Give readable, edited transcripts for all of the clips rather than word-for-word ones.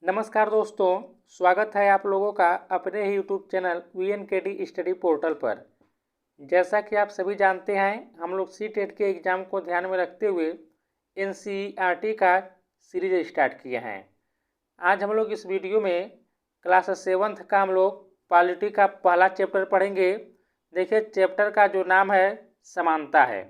नमस्कार दोस्तों, स्वागत है आप लोगों का अपने ही YouTube channel VNKD study portal पर। जैसा कि आप सभी जानते हैं, हम लोग CTET के एग्ज़ाम को ध्यान में रखते हुए NCERT का सीरीज स्टार्ट किए हैं। आज हम लोग इस वीडियो में क्लास 7th का हम लोग पॉलिटी का पहला चैप्टर पढ़ेंगे। देखिए, चैप्टर का जो नाम है समानता है।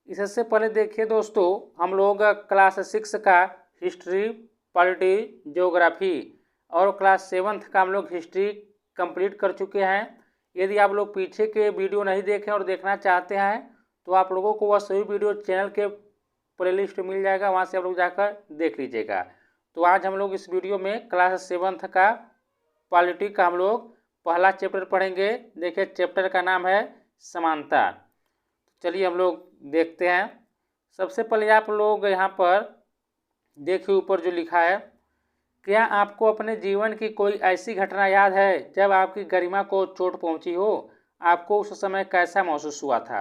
इससे पहले देखिए दोस्तों, हम लोग क्लास 6 का हिस्ट्री, पॉलिटी, ज्योग्राफी और क्लास 7th का हम लोग हिस्ट्री कंप्लीट कर चुके हैं। यदि आप लोग पीछे के वीडियो नहीं देखें और देखना चाहते हैं तो आप लोगों को वह सभी वीडियो चैनल के प्लेलिस्ट मिल जाएगा, वहां से आप लोग जाकर देख लीजिएगा। तो आज हम लोग इस वीडियो में क्लास 7th का पॉलिटी का हम लोग पहला चैप्टर पढ़ेंगे। देखिए, चैप्टर का नाम है समानता। चलिए हम लोग देखते हैं। सबसे पहले आप लोग यहाँ पर देखिए, ऊपर जो लिखा है, क्या आपको अपने जीवन की कोई ऐसी घटना याद है जब आपकी गरिमा को चोट पहुंची हो? आपको उस समय कैसा महसूस हुआ था?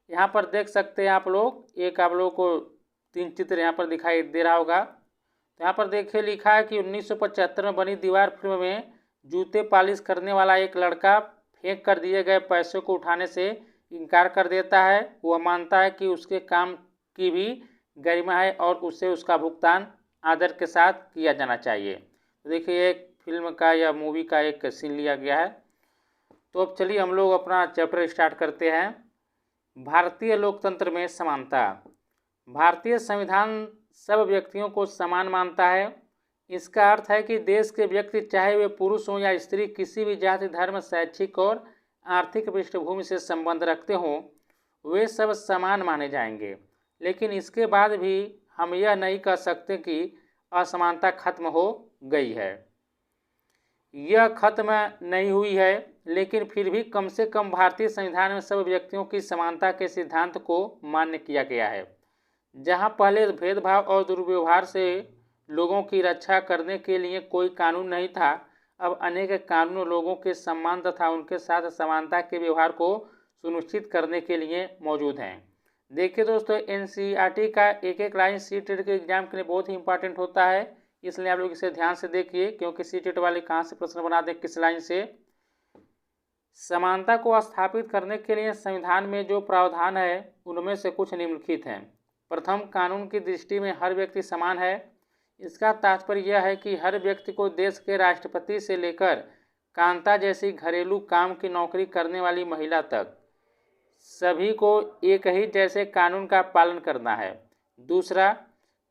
यहाँ पर देख सकते हैं आप लोग, एक आप लोगों को 3 चित्र यहाँ पर दिखाई दे रहा होगा। तो यहाँ पर देखिए लिखा है कि 1975 में बनी दीवार फिल्म में जूते पॉलिश करने वाला एक लड़का फेंक कर दिए गए पैसों को उठाने से इनकार कर देता है। वह मानता है कि उसके काम की भी गरिमा है और उसे उसका भुगतान आदर के साथ किया जाना चाहिए। तो देखिए, एक फिल्म का या मूवी का एक सीन लिया गया है। तो अब चलिए हम लोग अपना चैप्टर स्टार्ट करते हैं। भारतीय लोकतंत्र में समानता। भारतीय संविधान सब व्यक्तियों को समान मानता है। इसका अर्थ है कि देश के व्यक्ति, चाहे वे पुरुष हों या स्त्री, किसी भी जाति, धर्म, शैक्षिक और आर्थिक पृष्ठभूमि से संबंध रखते हों, वे सब समान माने जाएंगे। लेकिन इसके बाद भी हम यह नहीं कह सकते कि असमानता खत्म हो गई है। यह खत्म नहीं हुई है, लेकिन फिर भी कम से कम भारतीय संविधान में सब व्यक्तियों की समानता के सिद्धांत को मान्य किया गया है। जहां पहले भेदभाव और दुर्व्यवहार से लोगों की रक्षा करने के लिए कोई कानून नहीं था, अब अनेक कानून लोगों के सम्मान तथा उनके साथ समानता के व्यवहार को सुनिश्चित करने के लिए मौजूद हैं। देखिए दोस्तों, NCERT का एक एक लाइन CTET के एग्जाम के लिए बहुत ही इंपॉर्टेंट होता है, इसलिए आप लोग इसे ध्यान से देखिए, क्योंकि CTET वाले कहाँ से प्रश्न बना दें, किस लाइन से। समानता को स्थापित करने के लिए संविधान में जो प्रावधान है उनमें से कुछ निम्नलिखित हैं। प्रथम, कानून की दृष्टि में हर व्यक्ति समान है। इसका तात्पर्य यह है कि हर व्यक्ति को देश के राष्ट्रपति से लेकर कांता जैसी घरेलू काम की नौकरी करने वाली महिला तक सभी को एक ही जैसे कानून का पालन करना है। दूसरा,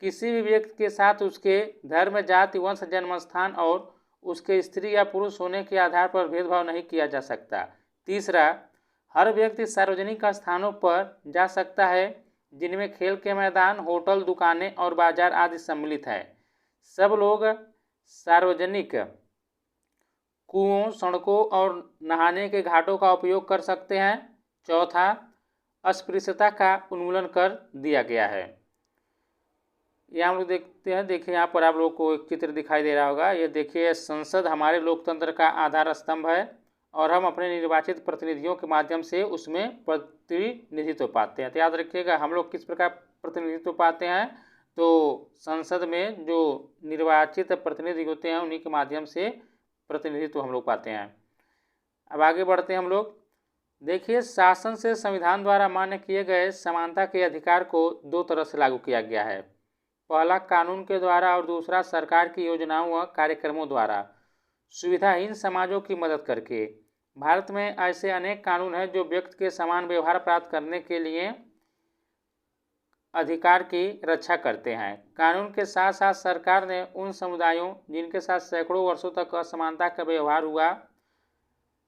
किसी भी व्यक्ति के साथ उसके धर्म, जाति, वंश, जन्मस्थान और उसके स्त्री या पुरुष होने के आधार पर भेदभाव नहीं किया जा सकता। तीसरा, हर व्यक्ति सार्वजनिक स्थानों पर जा सकता है जिनमें खेल के मैदान, होटल, दुकानें और बाजार आदि सम्मिलित है। सब लोग सार्वजनिक कुओं, सड़कों और नहाने के घाटों का उपयोग कर सकते हैं। चौथा, अस्पृश्यता का उन्मूलन कर दिया गया है। यह हम लोग देखते हैं। देखिए, यहाँ पर आप लोगों को एक चित्र दिखाई दे रहा होगा। ये देखिए, संसद हमारे लोकतंत्र का आधार स्तंभ है और हम अपने निर्वाचित प्रतिनिधियों के माध्यम से उसमें प्रतिनिधित्व पाते हैं। तो याद रखिएगा, हम लोग किस प्रकार प्रतिनिधित्व पाते हैं, तो संसद में जो निर्वाचित प्रतिनिधि होते हैं उन्हीं के माध्यम से प्रतिनिधित्व हम लोग पाते हैं। अब आगे बढ़ते हैं हम लोग। देखिए, शासन से संविधान द्वारा मान्य किए गए समानता के अधिकार को 2 तरह से लागू किया गया है। पहला, कानून के द्वारा और दूसरा, सरकार की योजनाओं व कार्यक्रमों द्वारा सुविधाहीन समाजों की मदद करके। भारत में ऐसे अनेक कानून हैं जो व्यक्ति के समान व्यवहार प्राप्त करने के लिए अधिकार की रक्षा करते हैं। कानून के साथ साथ सरकार ने उन समुदायों जिनके साथ सैकड़ों वर्षों तक असमानता का व्यवहार हुआ,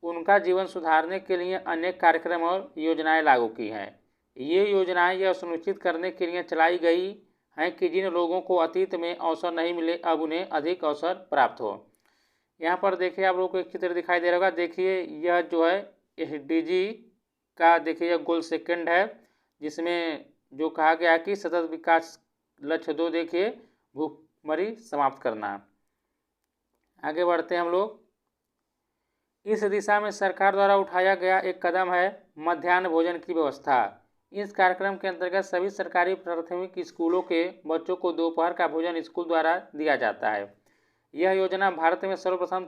उनका जीवन सुधारने के लिए अनेक कार्यक्रम और योजनाएं लागू की हैं। ये योजनाएं यह सुनिश्चित करने के लिए चलाई गई हैं कि जिन लोगों को अतीत में अवसर नहीं मिले, अब उन्हें अधिक अवसर प्राप्त हो। यहाँ पर देखिए, आप लोगों को एक चित्र दिखाई दे रहा होगा। देखिए, यह जो है SDG का देखिए यह गोल सेकंड है, जिसमें जो कहा गया है कि सतत विकास लक्ष्य 2, देखिए, भूखमरी समाप्त करना। आगे बढ़ते हैं हम लोग। इस दिशा में सरकार द्वारा उठाया गया एक कदम है मध्याह्न भोजन की व्यवस्था। इस कार्यक्रम के अंतर्गत सभी सरकारी प्राथमिक स्कूलों के बच्चों को दोपहर का भोजन स्कूल द्वारा दिया जाता है। यह योजना भारत में सर्वप्रथम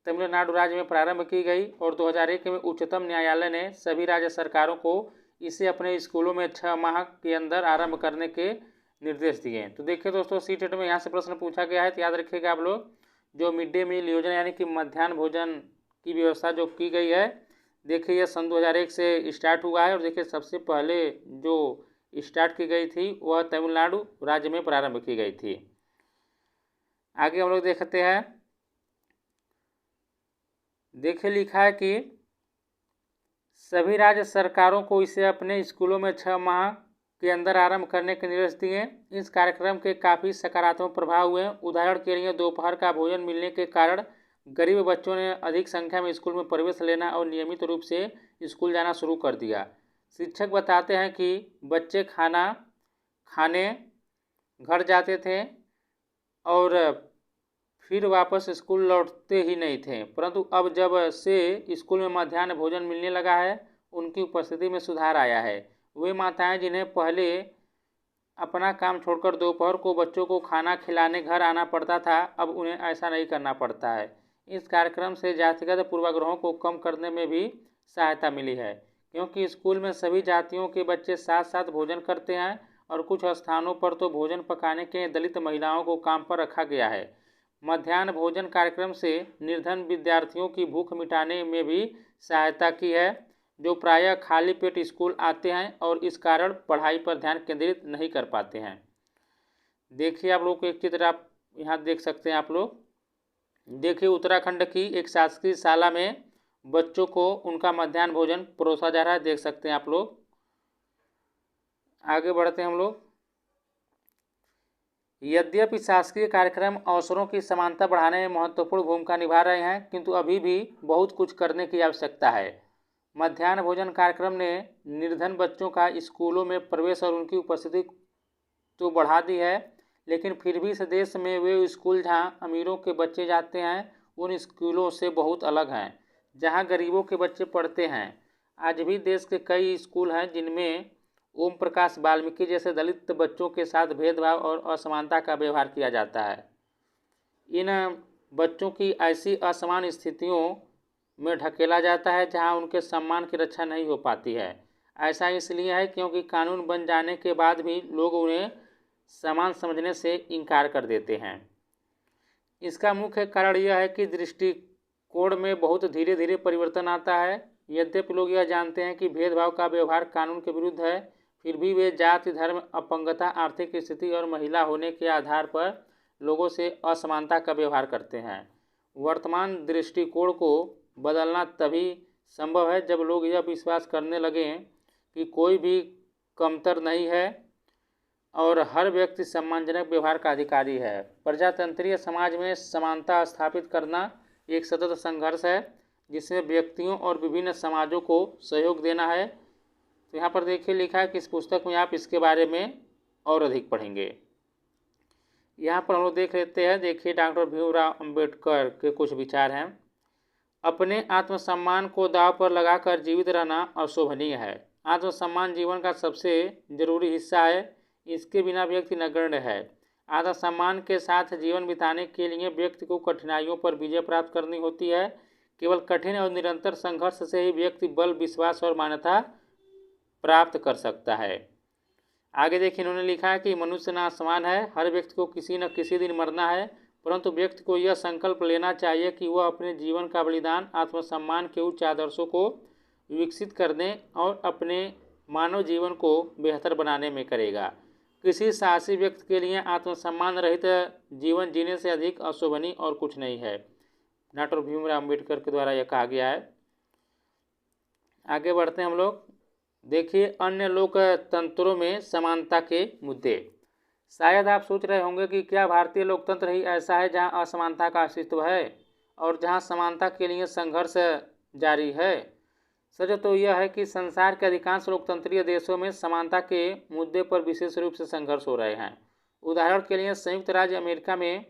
तमिलनाडु राज्य में प्रारंभ की गई और 2001 में उच्चतम न्यायालय ने सभी राज्य सरकारों को इसे अपने स्कूलों में 6 माह के अंदर आरंभ करने के निर्देश दिए। तो देखिए दोस्तों, सीटेट में यहाँ से प्रश्न पूछा गया है, तो याद रखिएगा आप लोग, जो मिड डे मील योजना यानी कि मध्याह्न भोजन की व्यवस्था जो की गई है, देखिए यह सन 2001 से स्टार्ट हुआ है और देखिए सबसे पहले जो स्टार्ट की गई थी वह तमिलनाडु राज्य में प्रारंभ की गई थी। आगे हम लोग देखते हैं, देखिए लिखा है कि सभी राज्य सरकारों को इसे अपने स्कूलों में 6 माह के अंदर आरंभ करने के निर्देश दिए। इस कार्यक्रम के काफ़ी सकारात्मक प्रभाव हुए। उदाहरण के लिए दोपहर का भोजन मिलने के कारण गरीब बच्चों ने अधिक संख्या में स्कूल में प्रवेश लेना और नियमित रूप से स्कूल जाना शुरू कर दिया। शिक्षक बताते हैं कि बच्चे खाना खाने घर जाते थे और फिर वापस स्कूल लौटते ही नहीं थे, परंतु अब जब से स्कूल में मध्याह्न भोजन मिलने लगा है उनकी उपस्थिति में सुधार आया है। वे माताएं जिन्हें पहले अपना काम छोड़कर दोपहर को बच्चों को खाना खिलाने घर आना पड़ता था, अब उन्हें ऐसा नहीं करना पड़ता है। इस कार्यक्रम से जातिगत पूर्वाग्रहों को कम करने में भी सहायता मिली है, क्योंकि स्कूल में सभी जातियों के बच्चे साथ साथ भोजन करते हैं और कुछ स्थानों पर तो भोजन पकाने के लिए दलित महिलाओं को काम पर रखा गया है। मध्याह्न भोजन कार्यक्रम से निर्धन विद्यार्थियों की भूख मिटाने में भी सहायता की है, जो प्रायः खाली पेट स्कूल आते हैं और इस कारण पढ़ाई पर ध्यान केंद्रित नहीं कर पाते हैं। देखिए आप लोग को एक चित्र आप यहाँ देख सकते हैं। आप लोग देखिए उत्तराखंड की एक शासकीय शाला में बच्चों को उनका मध्याह्न भोजन परोसा जा रहा है, देख सकते हैं आप लोग। आगे बढ़ते हैं हम लोग। यद्यपि शासकीय कार्यक्रम अवसरों की समानता बढ़ाने में महत्वपूर्ण भूमिका निभा रहे हैं, किंतु अभी भी बहुत कुछ करने की आवश्यकता है। मध्याह्न भोजन कार्यक्रम ने निर्धन बच्चों का स्कूलों में प्रवेश और उनकी उपस्थिति तो बढ़ा दी है, लेकिन फिर भी इस देश में वे स्कूल जहां अमीरों के बच्चे जाते हैं उन स्कूलों से बहुत अलग हैं जहां गरीबों के बच्चे पढ़ते हैं। आज भी देश के कई स्कूल हैं जिनमें ओम प्रकाश वाल्मीकि जैसे दलित बच्चों के साथ भेदभाव और असमानता का व्यवहार किया जाता है। इन बच्चों की ऐसी असमान स्थितियों में ढकेला जाता है जहां उनके सम्मान की रक्षा नहीं हो पाती है। ऐसा इसलिए है क्योंकि कानून बन जाने के बाद भी लोग उन्हें समान समझने से इनकार कर देते हैं। इसका मुख्य कारण यह है कि दृष्टिकोण में बहुत धीरे धीरे परिवर्तन आता है। यद्यपि लोग यह जानते हैं कि भेदभाव का व्यवहार कानून के विरुद्ध है, फिर भी वे जाति, धर्म, अपंगता, आर्थिक स्थिति और महिला होने के आधार पर लोगों से असमानता का व्यवहार करते हैं। वर्तमान दृष्टिकोण को बदलना तभी संभव है जब लोग यह विश्वास करने लगें कि कोई भी कमतर नहीं है और हर व्यक्ति सम्मानजनक व्यवहार का अधिकारी है। प्रजातंत्रीय समाज में समानता स्थापित करना एक सतत संघर्ष है जिसमें व्यक्तियों और विभिन्न समाजों को सहयोग देना है। तो यहाँ पर देखिए लिखा है कि इस पुस्तक में आप इसके बारे में और अधिक पढ़ेंगे। यहाँ पर हम लोग देख लेते हैं। देखिए डॉक्टर भीमराव अंबेडकर के कुछ विचार हैं। अपने आत्मसम्मान को दांव पर लगाकर जीवित रहना अशोभनीय है। आत्मसम्मान जीवन का सबसे जरूरी हिस्सा है, इसके बिना व्यक्ति नगण्य है। आत्मसम्मान के साथ जीवन बिताने के लिए व्यक्ति को कठिनाइयों पर विजय प्राप्त करनी होती है। केवल कठिन और निरंतर संघर्ष से ही व्यक्ति बल, विश्वास और मान्यता प्राप्त कर सकता है। आगे देखिए इन्होंने लिखा है कि मनुष्य ना समान है, हर व्यक्ति को किसी न किसी दिन मरना है, परंतु व्यक्ति को यह संकल्प लेना चाहिए कि वह अपने जीवन का बलिदान आत्मसम्मान के उच्च आदर्शों को विकसित करने और अपने मानव जीवन को बेहतर बनाने में करेगा। किसी साहसी व्यक्ति के लिए आत्मसम्मान रहित जीवन जीने से अधिक अशोभनीय और कुछ नहीं है। डॉक्टर भीमराव अम्बेडकर के द्वारा यह कहा गया है। आगे बढ़ते हैं हम लोग। देखिए अन्य लोकतंत्रों में समानता के मुद्दे। शायद आप सोच रहे होंगे कि क्या भारतीय लोकतंत्र ही ऐसा है जहां असमानता का अस्तित्व है और जहां समानता के लिए संघर्ष जारी है। सच तो यह है कि संसार के अधिकांश लोकतंत्रीय देशों में समानता के मुद्दे पर विशेष रूप से संघर्ष हो रहे हैं। उदाहरण के लिए संयुक्त राज्य अमेरिका में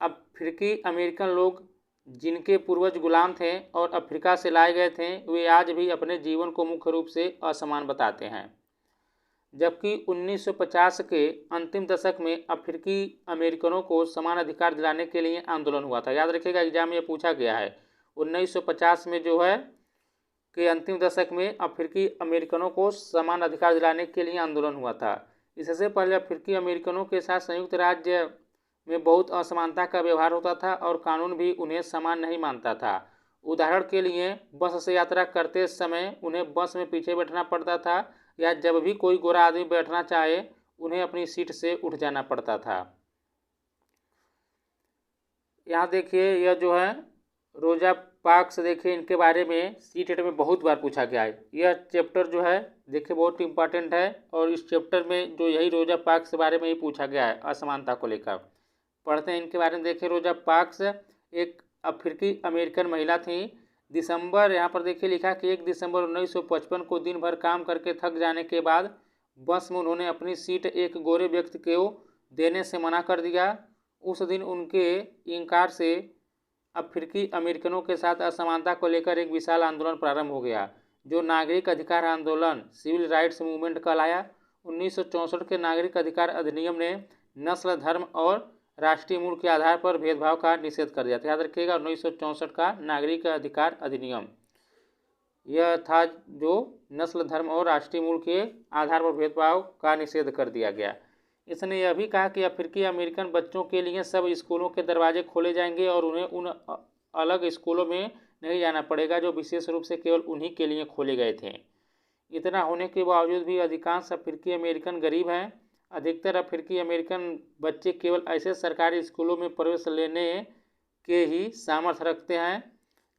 अफ्रीकी अमेरिकन लोग जिनके पूर्वज गुलाम थे और अफ्रीका से लाए गए थे, वे आज भी अपने जीवन को मुख्य रूप से असमान बताते हैं। जबकि 1950 के अंतिम दशक में अफ्रीकी अमेरिकनों को समान अधिकार दिलाने के लिए आंदोलन हुआ था। याद रखिएगा, एग्जाम में ये पूछा गया है। 1950 में जो है के अंतिम दशक में अफ्रीकी अमेरिकनों को समान अधिकार दिलाने के लिए आंदोलन हुआ था। इससे पहले अफ्रीकी अमेरिकनों के साथ संयुक्त राज्य में बहुत असमानता का व्यवहार होता था और कानून भी उन्हें समान नहीं मानता था। उदाहरण के लिए बस से यात्रा करते समय उन्हें बस में पीछे बैठना पड़ता था, या जब भी कोई गोरा आदमी बैठना चाहे उन्हें अपनी सीट से उठ जाना पड़ता था। यहाँ देखिए, यह जो है रोजा पार्क्स, देखिए इनके बारे में सीटेट में बहुत बार पूछा गया है। यह चैप्टर जो है देखिए बहुत इंपॉर्टेंट है, और इस चैप्टर में जो यही रोजा पार्क्स के बारे में ही पूछा गया है, असमानता को लेकर। पढ़ते हैं इनके बारे में। देखिए, रोजा पार्क्स एक अफ्रीकी अमेरिकन महिला थी। दिसंबर, यहाँ पर देखिए लिखा कि 1 दिसंबर 1955 को दिन भर काम करके थक जाने के बाद बस में उन्होंने अपनी सीट एक गोरे व्यक्ति को देने से मना कर दिया। उस दिन उनके इनकार से अफ्रीकी अमेरिकनों के साथ असमानता को लेकर एक विशाल आंदोलन प्रारंभ हो गया, जो नागरिक अधिकार आंदोलन, सिविल राइट्स मूवमेंट कहलाया। 1964 के नागरिक अधिकार अधिनियम ने नस्ल, धर्म और राष्ट्रीय मूल के आधार पर भेदभाव का निषेध कर दिया था। याद रखिएगा, 1964 का नागरिक अधिकार अधिनियम यह था जो नस्ल, धर्म और राष्ट्रीय मूल के आधार पर भेदभाव का निषेध कर दिया गया। इसने यह भी कहा कि अफ्रीकी अमेरिकन बच्चों के लिए सब स्कूलों के दरवाजे खोले जाएंगे और उन्हें उन अलग स्कूलों में नहीं जाना पड़ेगा जो विशेष रूप से केवल उन्हीं के लिए खोले गए थे। इतना होने के बावजूद भी अधिकांश अफ्रीकी अमेरिकन गरीब हैं। अधिकतर अफ्रीकी अमेरिकन बच्चे केवल ऐसे सरकारी स्कूलों में प्रवेश लेने के ही सामर्थ्य रखते हैं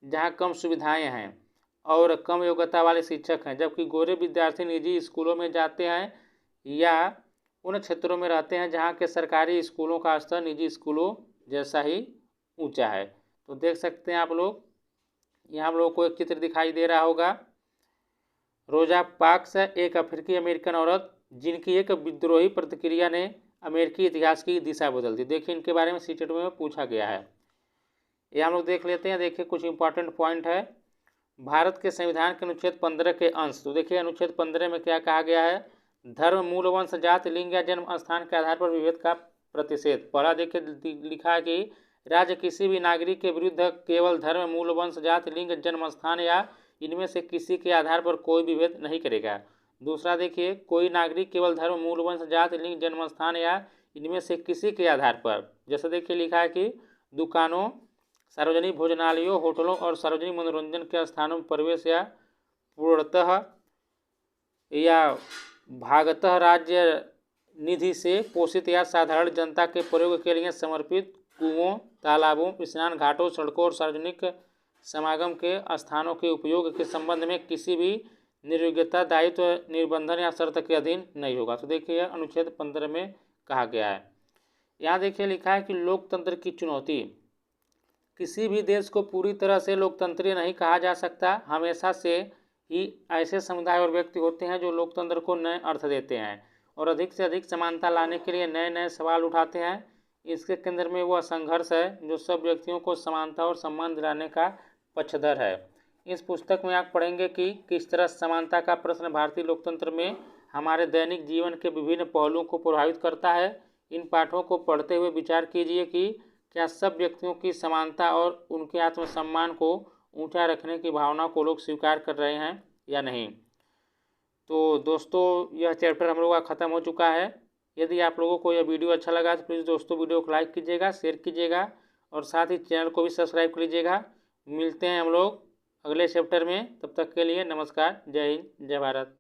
जहां कम सुविधाएं हैं और कम योग्यता वाले शिक्षक हैं, जबकि गोरे विद्यार्थी निजी स्कूलों में जाते हैं या उन क्षेत्रों में रहते हैं जहां के सरकारी स्कूलों का स्तर निजी स्कूलों जैसा ही ऊंचा है। तो देख सकते हैं आप लोग, यहाँ आप लोगों को एक चित्र दिखाई दे रहा होगा। रोजा पार्क्स एक अफ्रीकी अमेरिकन औरत जिनकी एक विद्रोही प्रतिक्रिया ने अमेरिकी इतिहास की दिशा बदल दी। देखिए, इनके बारे में सीटेट में पूछा गया है, ये हम लोग देख लेते हैं। देखिए, कुछ इंपॉर्टेंट पॉइंट है। भारत के संविधान के अनुच्छेद 15 के अंश, तो देखिए अनुच्छेद 15 में क्या कहा गया है। धर्म, मूल, वंश, जाति, लिंग या जन्म स्थान के आधार पर विभेद का प्रतिषेध। पहला देखिए लिखा है कि राज्य किसी भी नागरिक के विरुद्ध केवल धर्म, मूल, वंश, जाति, लिंग, जन्म स्थान या इनमें से किसी के आधार पर कोई विभेद नहीं करेगा। दूसरा देखिए, कोई नागरिक केवल धर्म, मूल, वंश, जाति, लिंग, जन्म स्थान या इनमें से किसी के आधार पर, जैसे देखिए लिखा है कि दुकानों, सार्वजनिक भोजनालयों, होटलों और सार्वजनिक मनोरंजन के स्थानों में प्रवेश या पूर्णतः या भागतः राज्य निधि से पोषित या साधारण जनता के प्रयोग के लिए समर्पित कुओं, तालाबों, स्नान घाटों, सड़कों और सार्वजनिक समागम के स्थानों के उपयोग के संबंध में किसी भी निर्योग्यता, दायित्व, निर्बंधन या शर्त के अधीन नहीं होगा। तो देखिए अनुच्छेद 15 में कहा गया है। यहाँ देखिए लिखा है कि लोकतंत्र की चुनौती। किसी भी देश को पूरी तरह से लोकतंत्रीय नहीं कहा जा सकता। हमेशा से ही ऐसे समुदाय और व्यक्ति होते हैं जो लोकतंत्र को नए अर्थ देते हैं और अधिक से अधिक समानता लाने के लिए नए नए सवाल उठाते हैं। इसके केंद्र में वह संघर्ष है जो सब व्यक्तियों को समानता और सम्मान दिलाने का पक्षधर है। इस पुस्तक में आप पढ़ेंगे कि किस तरह समानता का प्रश्न भारतीय लोकतंत्र में हमारे दैनिक जीवन के विभिन्न पहलुओं को प्रभावित करता है। इन पाठों को पढ़ते हुए विचार कीजिए कि क्या सब व्यक्तियों की समानता और उनके आत्मसम्मान को ऊंचा रखने की भावना को लोग स्वीकार कर रहे हैं या नहीं। तो दोस्तों, यह चैप्टर हम लोग का ख़त्म हो चुका है। यदि आप लोगों को यह वीडियो अच्छा लगा तो प्लीज़ दोस्तों वीडियो को लाइक कीजिएगा, शेयर कीजिएगा और साथ ही चैनल को भी सब्सक्राइब कर लीजिएगा। मिलते हैं हम लोग अगले चैप्टर में, तब तक के लिए नमस्कार, जय हिंद, जय भारत।